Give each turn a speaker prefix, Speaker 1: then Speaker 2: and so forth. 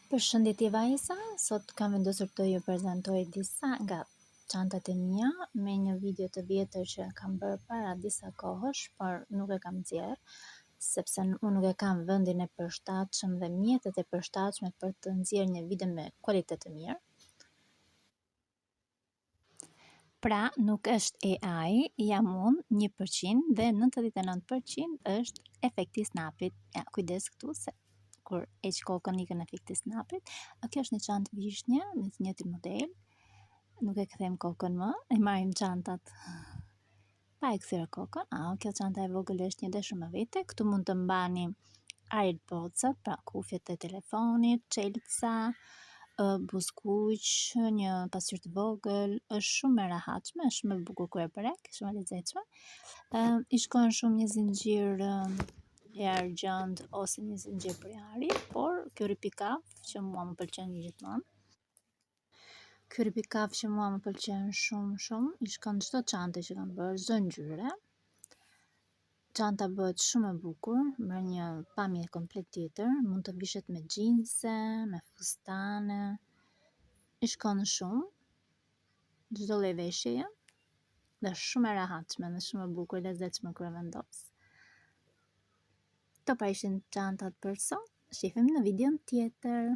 Speaker 1: Përshëndetje vajza, sot kam vendosur të ju prezentoj disa nga çantat e mia me një video të vjetër që kam bërë para disa kohësh, por nuk e kam nxjerr sepse unë nuk e kam vendin e përshtatshëm dhe mjetet e përshtatshme për të nxjerrë një video me kualitet të mirë. Pra, nuk është AI, jam unë 1% dhe 99% është efekti snapit. Ja, kujdes këtu se kur heq kokën ikën efekti snapit. Kjo është një çantë vishnje me të njëjtin model. Nuk e kthem kokën më, e marrim çantat pa e kthyer kokën. Kjo çanta e vogël është një dhe shumë e vete. Këtu mund të mbani AirPods-at, pra kufjet e telefonit, çelësa, buzëkuq, një pasqyrë të vogël, është shumë e rehatshme, është shumë e bukur kur e prek, shumë e lezetshme. I shkon shumë një zinxhir i argjend ose një zinxhir për ari, por ky ripikaf që mua më pëlqen gjithmonë. Ky ripikaf që mua më pëlqen shumë, i shkon çdo çante që kam bërë, çdo ngjyre. Çanta bëhet shumë e bukur, me një pamje komplet tjetër, mund të vishet me xhinse, me fustane. I shkon shumë, çdo lloj veshjeje, dhe shumë e rehatshme dhe shumë e bukur, lezetshme kur e vendos. Këto pra ishin çantat për sot, shihemi në videon tjetër.